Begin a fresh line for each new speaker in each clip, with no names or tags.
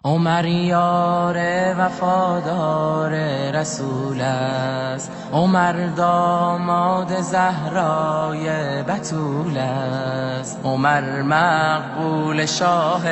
عمر یار وفادار رسول است، عمر داماد زهرای بتول است، عمر مقبول شاه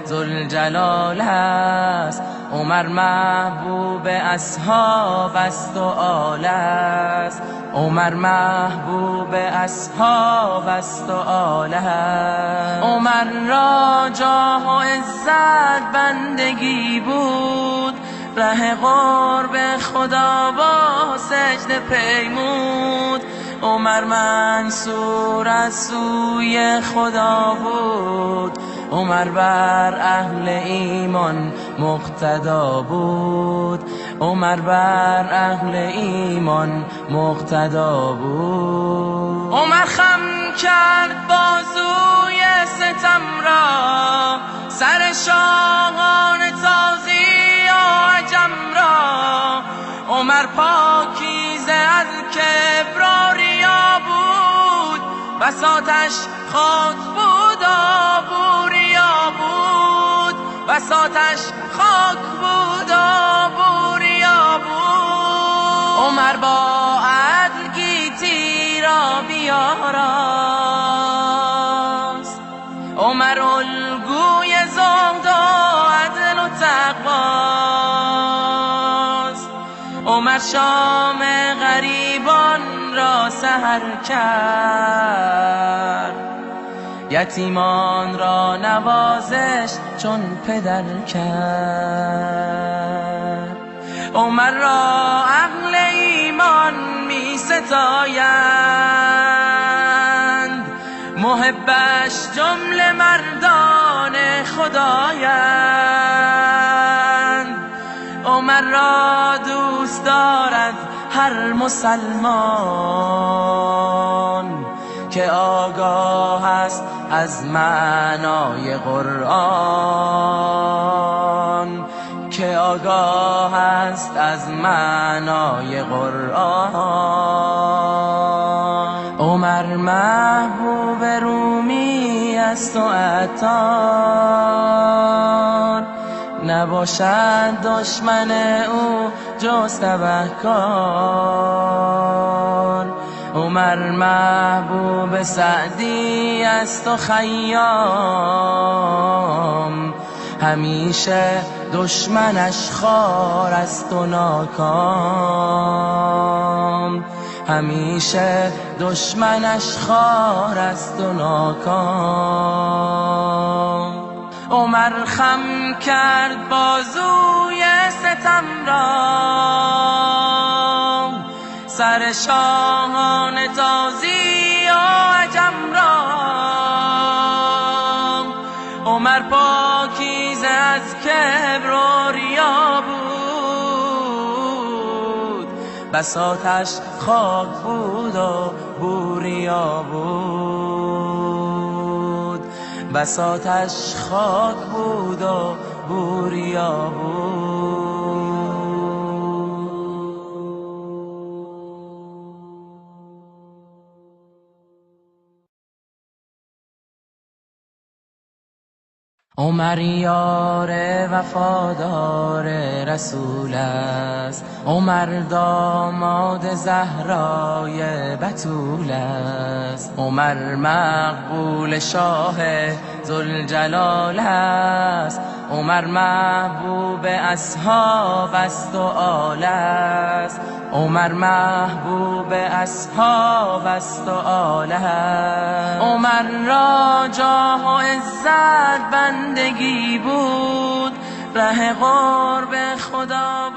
ذوالجلال است، عمر محبوب اصحاب است و آل است، عمر محبوب اصحاب است و آل است. عمر را جاه و عزت بندگی بود، ره قرب خدا با سجده پیمود. عمر منصور از سوی خدا بود، عمر بر اهل ایمان مقتدا بود، عمر بر اهل ایمان مقتدا بود. عمر خم کرد بازوی ستم را، سر شاهان تازی و عجم را. عمر پاکیزه از کبر و ریا بود، بساطش خاک بود و ریا بود، بساطش خاک بود و ریا بود. عمر با عدل گیتی را بیاراست، عمر الگوی زهد و عدل و تقواست. عمر شام غریبان را سحر کرد، یتیمان را نوازش چون پدر کرد. عمر را اهل ایمان می ستایند، محبش جمله مردان خدایند. عمر را دوست دارد هر مسلمان که آگاه است از معنای قرآن، که آگاه است از معنای قرآن. عمر محبوب رومی است و عطار، نباشد دشمن او جز تبهکار. عمر محبوب سعدی است و خیام، همیشه دشمنش خوار است و ناکام، همیشه دشمنش خوار است و ناکام. عمر خم کرد بازوی ستم را، سر شاهان تازی و عجم را. عمر پاکیزه از کبر و ریا بود، بساطش خاک بود و بوریا بود، بساطش خاک بود و بوریا بود. عمر یار وفادار رسول است، عمر داماد زهرای بتول است، عمر مقبول شاه ذوالجلال است، عمر محبوب اصحاب است و آل است، عمر محبوب اصحاب است و آل است. عمر را جاه و عزت بندگی بود، ره قرب خدا